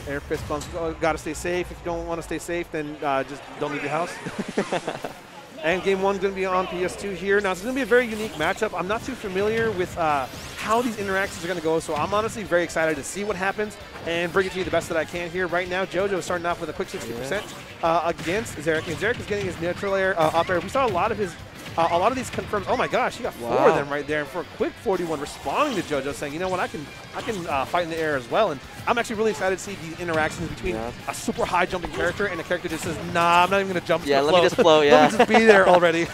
Air fist bumps. Got to stay safe. If you don't want to stay safe, then just don't leave your house. And game one's going to be on PS2 here. Now, it's going to be a very unique matchup. I'm not too familiar with how these interactions are going to go, so I'm honestly very excited to see what happens and bring it to you the best that I can here. Right now, Jojo is starting off with a quick 60% against Zerick, and Zerick is getting his neutral air up air. We saw a lot of these confirms. Oh my gosh, he got 4 of them right there, and for a quick 41, responding to Jojo, saying, you know what, I can fight in the air as well. And I'm actually really excited to see the interactions between a super high jumping character and a character that says, nah, I'm not even gonna jump. Yeah, let me just float. Yeah, let me just be there already.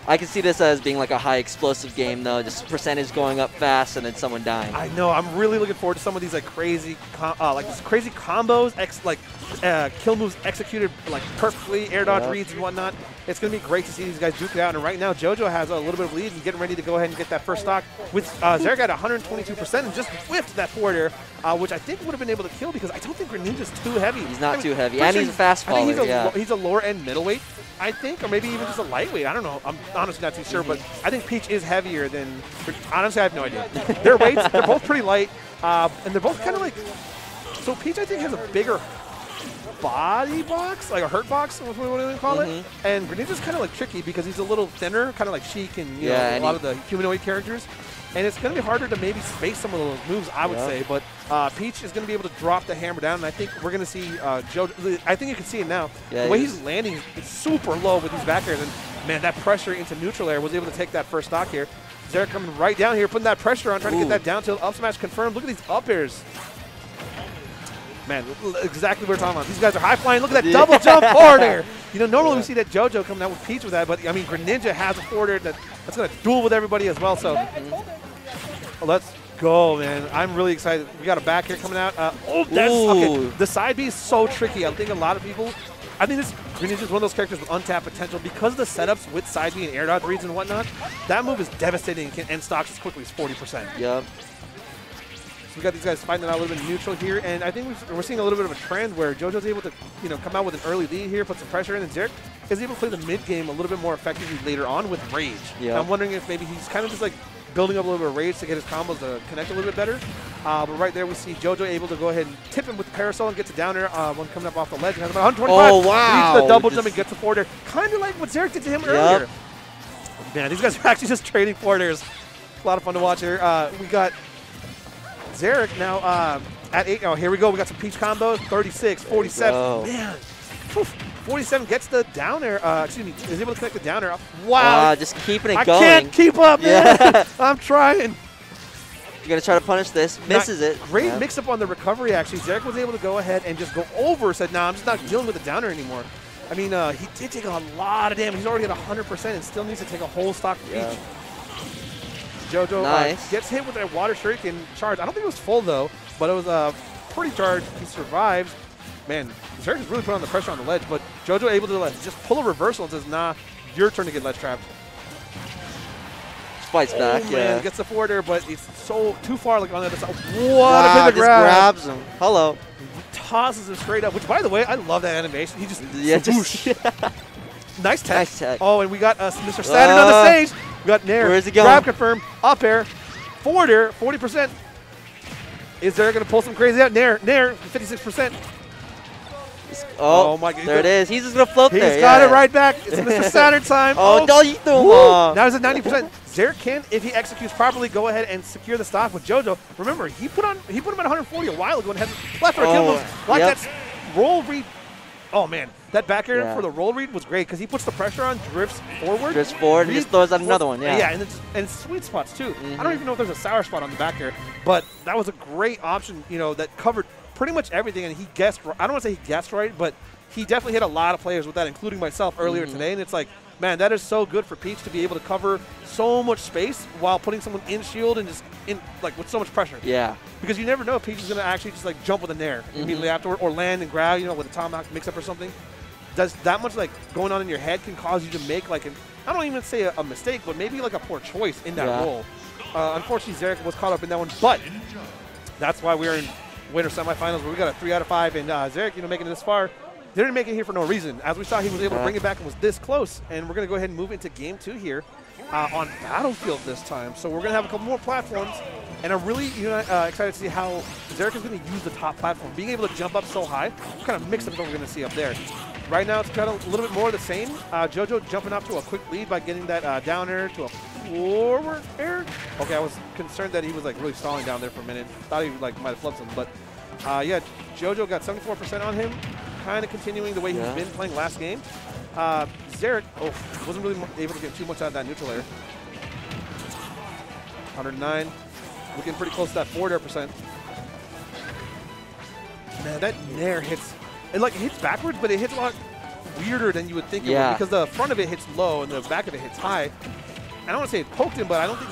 I can see this as being like a high explosive game, though. Just percentage going up fast and then someone dying. I know. I'm really looking forward to some of these like crazy combos, kill moves executed like perfectly, air dodge reads and whatnot. It's going to be great to see these guys duke it out. And right now, Jojo has a little bit of lead and getting ready to go ahead and get that first stock. With Zerick at 122% and just whiffed that forward air, which I think would have been able to kill because I don't think Greninja's too heavy. He's not too heavy, and he's a fast faller. I think he's a lower end middleweight, I think, or maybe even just a lightweight. I don't know. I'm honestly not too sure, but I think Peach is heavier than. Honestly, I have no idea. Their weights, they're both pretty light, and they're both kind of like. So Peach, I think, has a bigger body box, like a hurt box, what we want to call it. And Greninja's kind of like tricky because he's a little thinner, kind of like Sheik and you know, a lot of the humanoid characters. And it's going to be harder to maybe space some of those moves, I would say. But Peach is going to be able to drop the hammer down, and I think we're going to see Jojo. I think you can see it now. Yeah, the way he's landing is super low with these back airs, and man, that pressure into neutral air was able to take that first stock here. Zerick coming right down here, putting that pressure on, trying to get that down tilt. Up smash confirmed. Look at these up airs. Man, exactly what we're talking about. These guys are high flying. Look at that double jump forward air. You know, normally we see that Jojo coming out with Peach with that, but I mean, Greninja has a forward air that's going to duel with everybody as well. So let's go, man. I'm really excited. We got a back air coming out. Okay. The side B is so tricky. I think a lot of people, I think this Greninja is one of those characters with untapped potential because of the setups with side B and air dodge reads and whatnot. That move is devastating and can end stocks as quickly as 40%. Yep. So we got these guys fighting it out a little bit neutral here, and I think we're seeing a little bit of a trend where Jojo's able to, you know, come out with an early lead here, put some pressure in, and Zerick is able to play the mid game a little bit more effectively later on with rage. Yeah. I'm wondering if maybe he's kind of just like building up a little bit of rage to get his combos to connect a little bit better. But right there we see Jojo able to go ahead and tip him with the parasol and get to down air. One coming up off the ledge. Has about 125. Oh, wow. Leads the double jump and gets the forward air. Kind of like what Zerick did to him earlier. Man, these guys are actually just trading forward airs. A lot of fun to watch here. We got Zerick now at 8. Oh, here we go. We got some Peach combos. 36, 47. Man. 47 gets the down air. Excuse me, is able to connect the down air. Wow. Just keeping it going. I can't keep up, man. I'm trying. You're going to try to punish this. Misses it. Great mix-up on the recovery, actually. Zerick was able to go ahead and just go over. Said, nah, I'm just not dealing with the down air anymore. I mean, he did take a lot of damage. He's already at 100% and still needs to take a whole stock of Peach. Jojo gets hit with that water shuriken charge. I don't think it was full, though, but it was pretty charged. He survives. Man, Zerick is really putting on the pressure on the ledge, but Jojo able to just pull a reversal and says, nah, your turn to get ledge trapped. Fights back, man, gets the forward air, but it's so too far like on the other side. What a pivot grab. Grabs him. Hello. He tosses him straight up, which, by the way, I love that animation. He just, nice tech. Nice tech. Oh, and we got Mr. Saturn on the stage. We got Nair. Where's he going? Grab confirm, up air, forward air, 40%. Is Zerick going to pull some crazy out? Nair, 56%. Oh my God. There it is. He's just going to float there. He's got it right back. It's Mr. Saturn time. Don't you throw him off. Now he's at 90%. Zerick can, if he executes properly, go ahead and secure the stock with Jojo. Remember, he put him at 140 a while ago and has a plethora of kill moves. Like that roll read. Oh, man. That back air for the roll read was great because he puts the pressure on, drifts forward. Drifts forward and just throws out another one, Yeah, and sweet spots, too. I don't even know if there's a sour spot on the back air, but that was a great option, you know, that covered pretty much everything, and he guessed, I don't want to say he guessed right, but he definitely hit a lot of players with that, including myself earlier today, and it's like, man, that is so good for Peach to be able to cover so much space while putting someone in shield and just in, like, with so much pressure. Yeah. Because you never know if Peach is going to actually just, like, jump with a nair immediately afterward or land and grab, you know, with a tomahawk mix-up or something. Does that much, like, going on in your head can cause you to make, like, I don't even say a mistake, but maybe, like, a poor choice in that role. Unfortunately, Zerick was caught up in that one, but that's why we're in winter semifinals where we got a 3 out of 5, and Zerick, you know, making it this far, didn't make it here for no reason. As we saw, he was able to bring it back and was this close, and we're going to go ahead and move into game 2 here on Battlefield this time. So we're going to have a couple more platforms. And I'm really excited to see how Zerick is going to use the top platform. Being able to jump up so high, what kind of mix-up we're going to see up there. Right now, it's kind of a little bit more of the same. Jojo jumping up to a quick lead by getting that down air to a forward air. Okay, I was concerned that he was like really stalling down there for a minute. Thought he like might have flipped him, but yeah, Jojo got 74% on him, kind of continuing the way he's been playing last game. Zerick, wasn't really able to get too much out of that neutral air. 109, looking pretty close to that forward air percent. Man, that nair hits. It like hits backwards, but it hits a lot weirder than you would think it would, because the front of it hits low and the back of it hits high. I don't want to say it poked him, but I don't think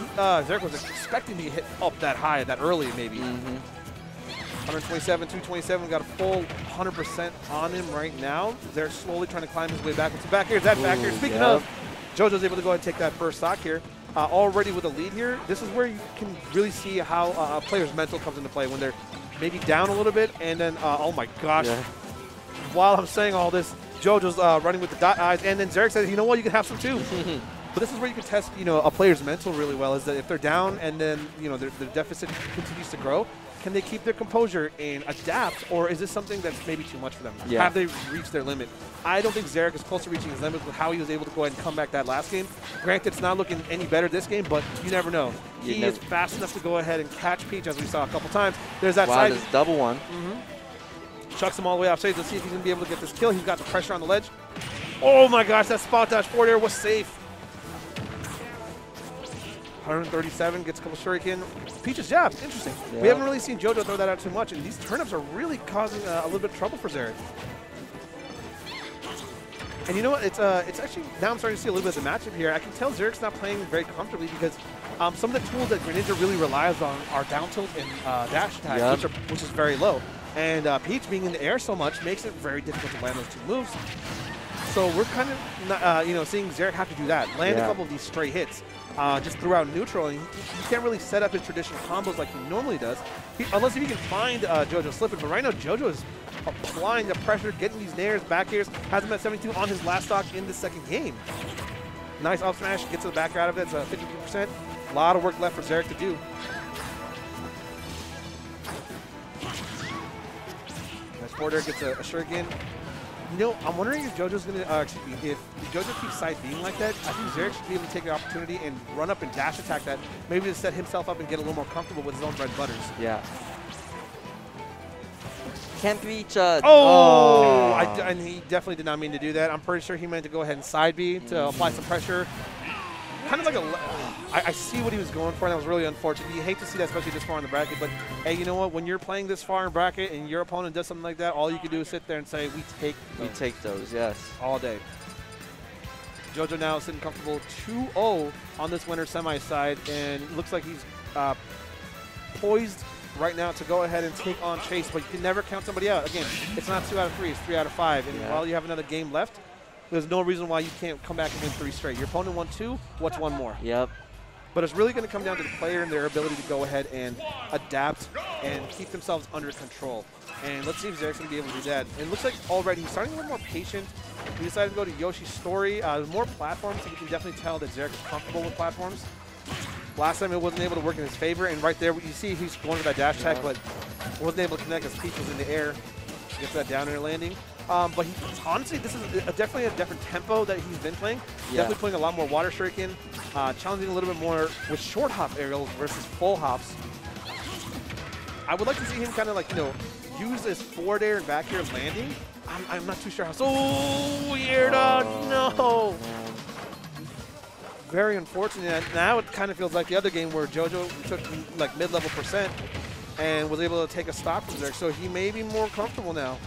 Zerick was expecting to hit up that high, that early maybe. 127, 227, got a full 100% on him right now. They're slowly trying to climb his way back. It's back here, that back here. Speaking of, Jojo's able to go ahead and take that first stock here. Already with a lead here, this is where you can really see how a player's mental comes into play when they're maybe down a little bit, and then, oh my gosh. While I'm saying all this, Jojo's running with the dot eyes, and then Zerick says, you know what, you can have some too. But this is where you can test, a player's mental really well, is that if they're down and then, their deficit continues to grow, can they keep their composure and adapt, or is this something that's maybe too much for them? Have they reached their limit? I don't think Zerick is close to reaching his limit with how he was able to go ahead and come back that last game. Granted, it's not looking any better this game, but you never know. He is fast enough to go ahead and catch Peach, as we saw a couple times. There's that side. There's double one. Chucks him all the way off stage. Let's see if he's going to be able to get this kill. He's got the pressure on the ledge. Oh my gosh, that spot dash forward air was safe. 137, gets a couple shuriken. Peach's jab, interesting. We haven't really seen Jojo throw that out too much, and these turnips are really causing a little bit of trouble for Zerick. And you know what? It's actually, now I'm starting to see a little bit of the matchup here. I can tell Zerick's not playing very comfortably because some of the tools that Greninja really relies on are down tilt and dash attack, which is very low. And Peach being in the air so much makes it very difficult to land those two moves. So we're kind of, seeing Zerick have to do that, land a couple of these stray hits. Just throughout neutral, and you can't really set up his traditional combos like he normally does, unless if you can find Jojo slipping. But right now, Jojo is applying the pressure, getting these nairs, back airs, has him at 72 on his last stock in the second game. Nice up smash, gets to the back out of it, it's 52%. A lot of work left for Zerick to do. Nice forward air, gets a shuriken. I'm wondering if Jojo's going to, if Jojo keeps side being like that, I think Zerick should be able to take the opportunity and run up and dash attack that, maybe to set himself up and get a little more comfortable with his own bread and butters. Can't reach. And he definitely did not mean to do that. I'm pretty sure he meant to go ahead and side B to apply some pressure. Kind of like I see what he was going for, and that was really unfortunate. You hate to see that, especially this far in the bracket, but hey, you know what? When you're playing this far in bracket and your opponent does something like that, all you can do is sit there and say, we take those. We take those, yes. All day. Jojo now sitting comfortable 2-0 on this winner semi side, and it looks like he's poised right now to go ahead and take on Chase, but you can never count somebody out. Again, it's not 2 out of 3, it's 3 out of 5, and while you have another game left, there's no reason why you can't come back and win 3 straight. Your opponent won 2, what's one more? But it's really going to come down to the player and their ability to go ahead and adapt and keep themselves under control. And let's see if Zerick's going to be able to do that. And it looks like already he's starting a little more patient. He decided to go to Yoshi's story. More platforms, so you can definitely tell that Zerick is comfortable with platforms. Last time it wasn't able to work in his favor, and right there you see he's going for that dash attack, but wasn't able to connect as Peach was in the air. Gets that down air landing. But honestly, this is definitely a different tempo that he's been playing. Definitely putting a lot more water shuriken, challenging a little bit more with short hop aerials versus full hops. I would like to see him kind of like, use this forward air and back air landing. I'm not too sure how. So weird. No. Very unfortunate. Now it kind of feels like the other game where Jojo took like mid-level percent and was able to take a stop from there. So he may be more comfortable now.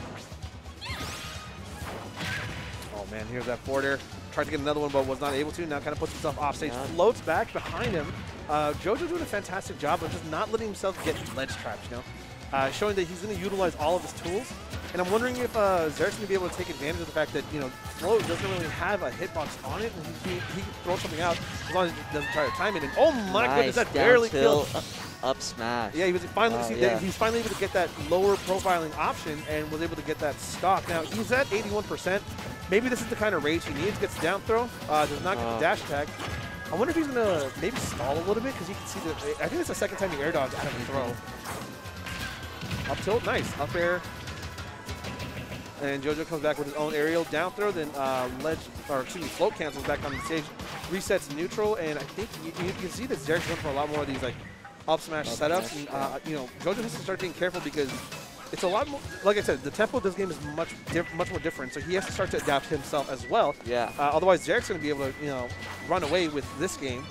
Oh man, here's that forward air. Tried to get another one, but was not able to. Now kind of puts himself off stage, floats back behind him. Jojo doing a fantastic job of just not letting himself get ledge traps, showing that he's going to utilize all of his tools. And I'm wondering if Zerick's going to be able to take advantage of the fact that, Float doesn't really have a hitbox on it, and he can throw something out as long as he doesn't try to time it. And oh my goodness, that barely killed. Up smash. Yeah, he was finally he's finally able to get that lower profiling option and was able to get that stock. Now he's at 81%. Maybe this is the kind of rage he needs. Gets down throw, does not get the dash attack. I wonder if he's going to maybe stall a little bit because you can see the. I think it's the second time he air dodged out of the throw. Up tilt, nice. Up air. And Jojo comes back with his own aerial down throw, then float cancels back on the stage, resets neutral, and I think you can see that Zerick's going for a lot more of these like up smash setups. And, you know, Jojo has to start being careful because it's a lot more. Like I said, the tempo of this game is much more different, so he has to start to adapt himself as well. Yeah. Otherwise, Zerick's going to be able to run away with this game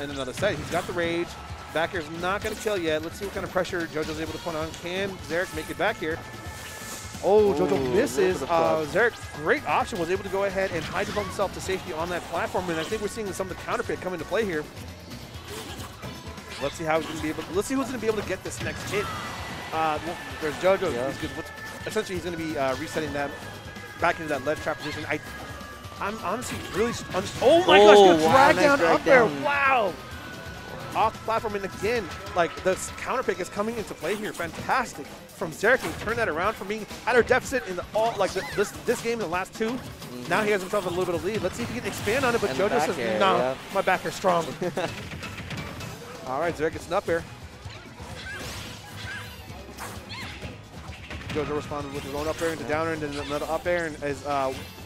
in another set. He's got the rage. Back air's not going to kill yet. Let's see what kind of pressure Jojo's able to put on. Can Zerick make it back here? Oh, Jojo misses. Zerick, great option, was able to go ahead and hide himself to safety on that platform, and I think we're seeing some of the counter pick come into play here. Let's see how he's going to be able. Let's see who's going to be able to get this next hit. There's Jojo. Yeah. He's good. Essentially, he's going to be resetting them back into that ledge trap position. I'm honestly really. Oh my gosh! Good drag down up there. Wow. Off the platform, and again, like the counter pick is coming into play here. Fantastic from Zerick. He turned that around from being at a deficit in this game in the last two. Now he has himself a little bit of lead. Let's see if he can expand on it, but and Jojo says, no, yeah. My back air's strong. All right, Zerick gets an up air. Jojo responded with his own up air into down air and then another up air, and is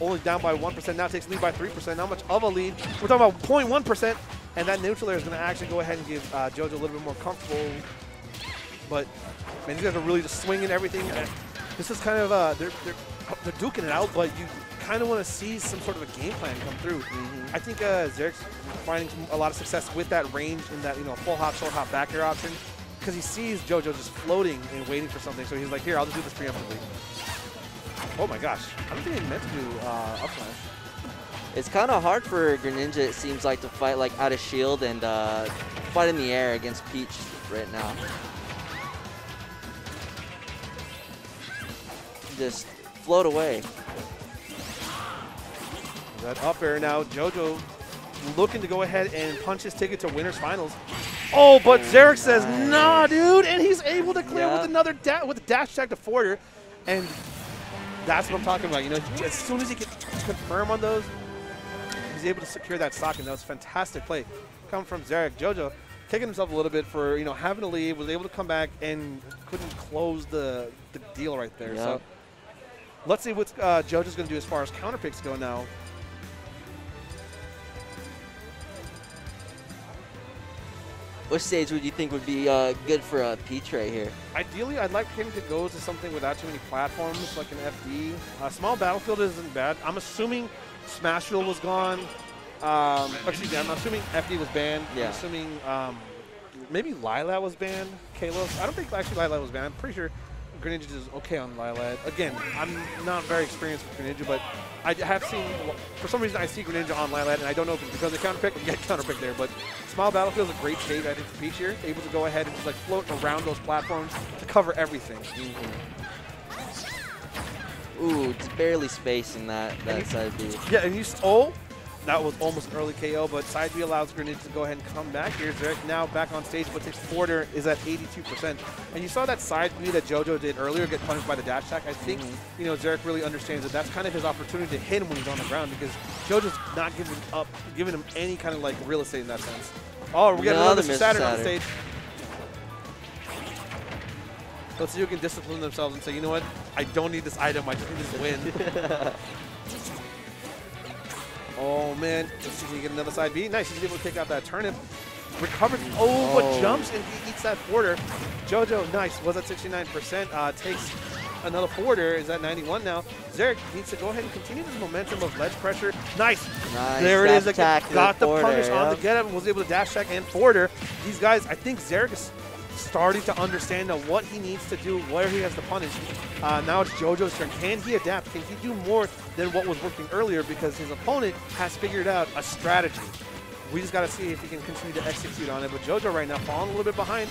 only down by 1%. Now takes lead by 3%. Not much of a lead. We're talking about 0.1%. And that neutral air is going to actually go ahead and give Jojo a little bit more comfortable. But, man, these guys are really just swinging everything. This is kind of, they're duking it out, but you kind of want to see some sort of a game plan come through. I think Zerick's finding a lot of success with that range in that, full hop, short hop, back air option. Because he sees Jojo just floating and waiting for something. So he's like, here, I'll just do this preemptively. Oh, my gosh. I don't think he meant to do up smash. It's kind of hard for Greninja, it seems like, to fight like out of shield and fight in the air against Peach right now. Just float away. That up air now. Jojo looking to go ahead and punch his ticket to winners finals. Oh, but Zerick says, nah, dude. And he's able to clear with another with a dash attack to forwarder. And that's what I'm talking about. As soon as he can confirm on those, he's able to secure that stock, and that was a fantastic play coming from Zerick. Jojo kicking himself a little bit for having to leave, was able to come back and couldn't close the deal right there. Yep. So let's see what Jojo's going to do as far as counter picks go now. Which stage would you think would be good for Peach right here? Ideally, I'd like him to go to something without too many platforms, like an FD. Small battlefield isn't bad. I'm assuming Smashville was gone. Excuse me, I'm assuming FD was banned. Yeah. I'm assuming maybe Lila was banned. Kalos. I don't think actually Lila was banned. I'm pretty sure Greninja is okay on Lila. Again, I'm not very experienced with Greninja, but I have seen, for some reason I see Greninja on Lila, and I don't know if it's because of counter pick or get counter pick there, but Small Battlefield is a great stage, I think, for Peach here. Able to go ahead and just like float around those platforms to cover everything. Ooh, just barely spacing that side B. Yeah, and that was almost an early KO, but side B allows Greninja to go ahead and come back here. Zerick now back on stage, but takes forwarder is at 82%. And you saw that side B that Jojo did earlier get punished by the dash attack. I think, Zerick really understands that that's kind of his opportunity to hit him when he's on the ground, because Jojo's not giving him any kind of like real estate in that sense. Oh, we're getting another Saturn on stage. Let's see who can discipline themselves and say, you know what, I don't need this item, I just need this win. Oh, man. Let's see if he can get another side B. Nice. He's able to take out that turnip. Recovers. But jumps and he eats that forwarder. Jojo, nice. Was at 69%. Takes another forwarder. Is at 91 now. Zerick needs to go ahead and continue this momentum of ledge pressure. Nice. There it is. Got the punish on the get up and was able to dash check and forwarder. These guys, I think Zerick is starting to understand what he needs to do, where he has to punish. Now it's Jojo's turn. Can he adapt? Can he do more than what was working earlier? Because his opponent has figured out a strategy. We just got to see if he can continue to execute on it. But Jojo right now falling a little bit behind.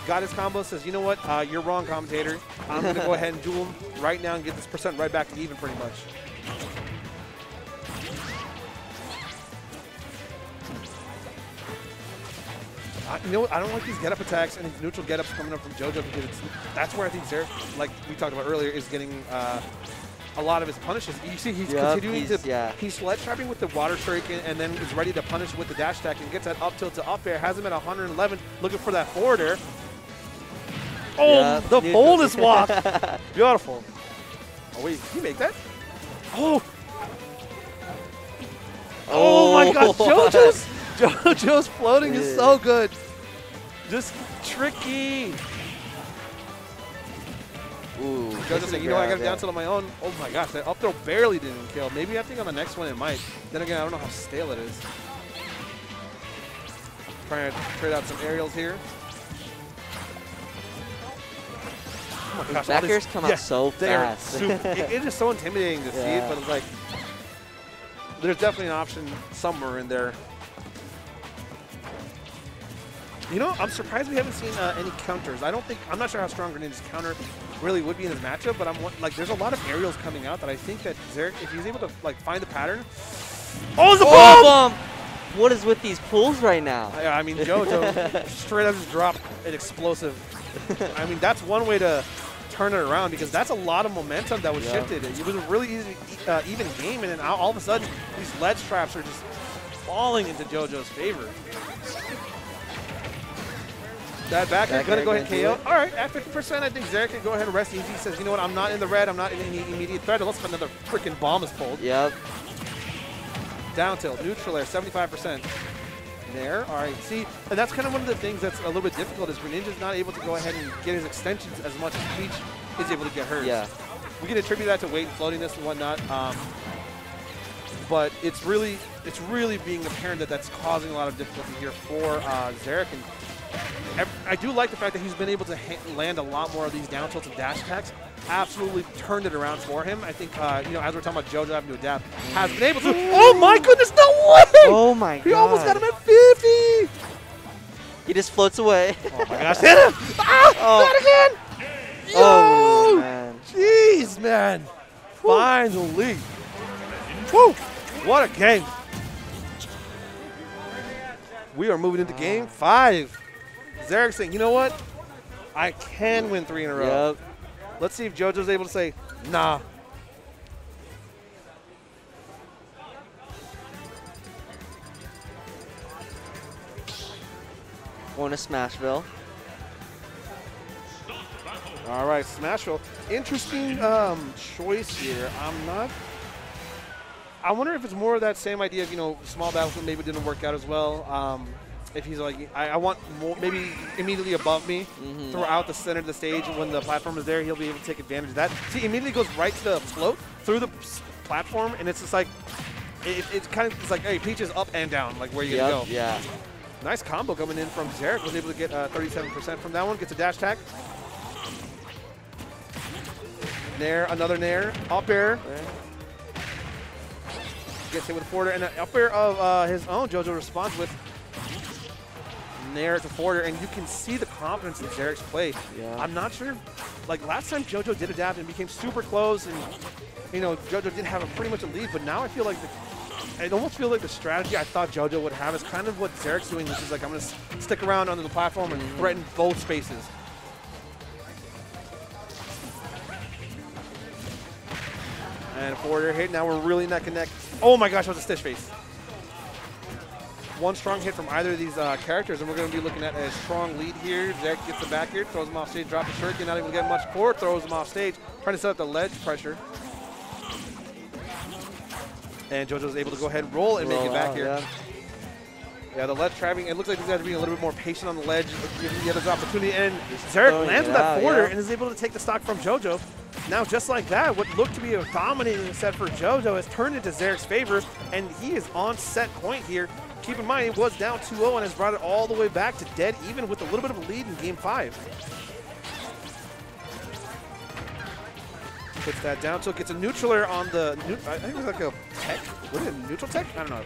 Got his combo, says, you know what? You're wrong, commentator. I'm going to go ahead and duel him right now and get this percent right back to even pretty much. I don't like these get-up attacks and these neutral get-ups coming up from Jojo, because that's where I think Zerick, like we talked about earlier, is getting a lot of his punishes. You see he's continuing he's ledge trapping with the water shuriken and then is ready to punish with the dash attack and gets that up tilt to up air. Has him at 111, looking for that forward air. Oh, the boldest walk. Beautiful. Oh, wait, did he make that? Oh. Oh my God, JoJo's floating is so good. Just tricky. Ooh, JoJo's saying, you know, I got it down tilt on my own. Oh my gosh, that up throw barely didn't kill. Maybe I think on the next one it might. Then again, I don't know how stale it is. Trying to trade out some aerials here. Oh my gosh, back airs come out so fast. It is so intimidating to see it, but it's like, there's definitely an option somewhere in there. You know, I'm surprised we haven't seen any counters. I'm not sure how strong Greninja's counter really would be in this matchup, but like, there's a lot of aerials coming out that I think that Zerick, if he's able to like find the pattern. Oh, the bomb! What is with these pulls right now? Yeah, I mean, Jojo straight up just dropped an explosive. I mean, that's one way to turn it around because that's a lot of momentum that was shifted. It was a really easy, even game, and then all of a sudden, these ledge traps are just falling into JoJo's favor. That back is going to go ahead and KO. All right, at 50%, I think Zerick can go ahead and rest easy. He says, you know what, I'm not in the red. I'm not in any immediate threat. Unless another freaking bomb is pulled. Yep. Down tilt, neutral air, 75%. There, all right. See, and that's kind of one of the things that's a little bit difficult is Greninja's not able to go ahead and get his extensions as much as Peach is able to get hers. Yeah. We can attribute that to weight and floatiness and whatnot. But it's really being apparent that that's causing a lot of difficulty here for Zerick. And I do like the fact that he's been able to land a lot more of these down tilts and dash attacks. Absolutely turned it around for him. I think, you know, as we're talking about JoJo having to adapt, has been able to. Oh my goodness, no way! Oh my God. He almost got him at 50! He just floats away. Oh my gosh, hit him! Ah! Not again! Yo! Oh, man. Jeez, man. Finally. Woo! What a game. We are moving into game 5. Zerick saying, you know what? I can win 3 in a row. Yep. Let's see if JoJo's able to say, nah. Going to Smashville. All right, Smashville. Interesting choice here. I wonder if it's more of that same idea of, you know, small battlefield maybe didn't work out as well. If he's like, I want more, maybe immediately above me, throughout the center of the stage, when the platform is there, he'll be able to take advantage of that. See, immediately goes right to the float through the platform, and it's just like, it's kind of, it's like, hey, Peach is up and down, like where you gonna go. Yeah. Nice combo coming in from Zerick. Was able to get 37% from that one. Gets a dash attack. Nair, another Nair, up air. Gets hit with a forward air, and an up air of his own. JoJo responds with Nair to forward air, and you can see the confidence in Zerick's play. Yeah. I'm not sure, like last time JoJo did adapt and became super close, and you know JoJo did have a pretty much a lead, but now I feel like I almost feel like the strategy I thought JoJo would have is kind of what Zerick's doing, which is like I'm going to stick around under the platform and threaten both spaces. And a forward air hit. Now we're really neck and neck. Oh my gosh, that was a stitch face. One strong hit from either of these characters, and we're going to be looking at a strong lead here. Zerick gets the back here, throws him off stage, drops the shuriken, not able to get much forward, throws him off stage, trying to set up the ledge pressure. And JoJo's able to go ahead and roll and make it back here. Yeah, the ledge trapping, it looks like these guys are being a little bit more patient on the ledge, giving the others opportunity. And Zerick lands with that forwarder and is able to take the stock from JoJo. Now, just like that, what looked to be a dominating set for JoJo has turned into Zerick's favor, and he is on set point here. Keep in mind, it was down 2-0 and has brought it all the way back to dead even with a little bit of a lead in Game 5. Puts that down, so it gets a neutral air on the, I think it was like a tech. Was it a neutral tech? I don't know.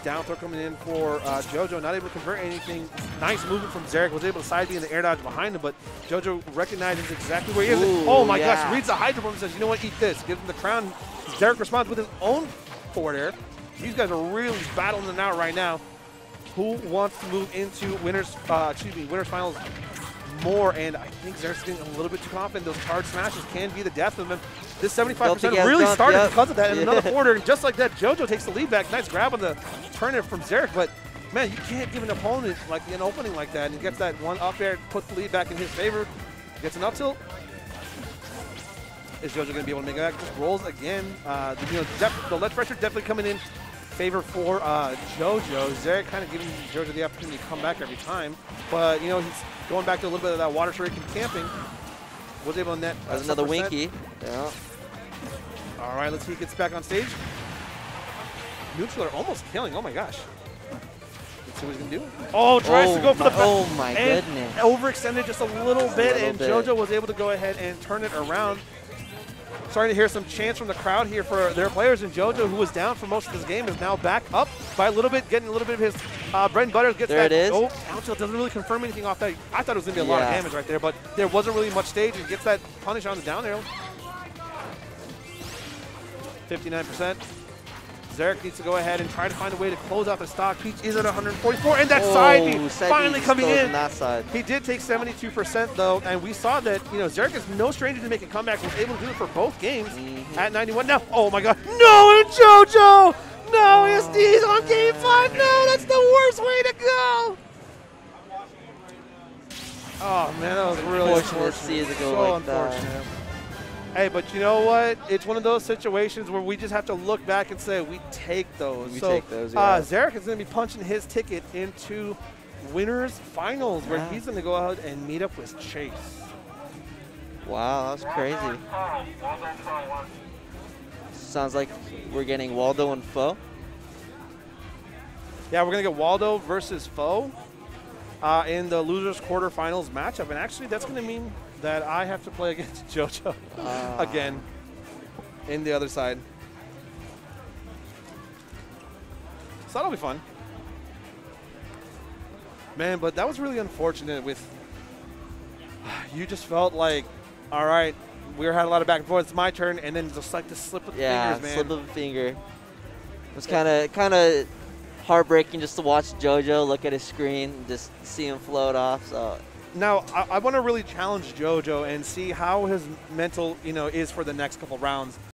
Down throw coming in for JoJo, not able to convert anything. Nice movement from Zerick, was able to side B in the air dodge behind him, but JoJo recognizes exactly where he is. Ooh, oh my gosh, reads the Hydro Bomb and says, you know what, eat this. Gives him the crown. Zerick responds with his own forward air. These guys are really battling it out right now. Who wants to move into winners finals more, and I think Zerick's getting a little bit too confident. Those charge smashes can be the death of him. This 75% really started because of that, and another forwarder, and just like that, Jojo takes the lead back. Nice grab on the turn from Zerick, but man, you can't give an opponent like an opening like that, and he gets that one up there, puts the lead back in his favor, gets an up tilt. Is Jojo going to be able to make that? Just rolls again. The ledge pressure definitely coming in favor for Jojo. Zerick kind of giving Jojo the opportunity to come back every time, but he's going back to a little bit of that water shuriken camping. Was able to net. That's another winky. Yeah. All right, let's see. He gets back on stage. Neutral are almost killing. Oh my gosh. Let's see what he's gonna do. Oh, tries to go for the. Oh my goodness. Overextended just a little bit, and Jojo was able to go ahead and turn it around. Starting to hear some chants from the crowd here for their players, and Jojo, who was down for most of this game, is now back up by a little bit, getting a little bit of his bread and butter. Gets there that. It is. Oh, down tilt doesn't really confirm anything off that. I thought it was going to be a lot of damage right there, but there wasn't really much stage, and gets that punish on the down arrow. 59%. Zerick needs to go ahead and try to find a way to close out the stock. Peach is at 144, and that side B finally coming in. That side. He did take 72% though, and we saw that Zerick is no stranger to making comebacks. Was able to do it for both games at 91. Now, oh my God, no, and Jojo, no, SD's on game 5. No, that's the worst way to go. Oh man, that was really unfortunate. To see it go so like unfortunate. That. Hey, but you know what? It's one of those situations where we just have to look back and say we take those. We take those, yeah. Zerick is going to be punching his ticket into winners finals, where he's going to go out and meet up with Chase. Wow, that's crazy. Sounds like we're getting Waldo and Foe. Yeah, we're going to get Waldo versus Foe in the losers quarterfinals matchup, and actually that's going to mean that I have to play against Jojo again in the other side. So that'll be fun. Man, but that was really unfortunate with, you just felt like, all right, we had a lot of back and forth, it's my turn, and then just like the slip of the fingers, man. Yeah, slip of a finger. It was kind of heartbreaking just to watch Jojo look at his screen and just see him float off, so. Now, I want to really challenge Jojo and see how his mental, is for the next couple rounds.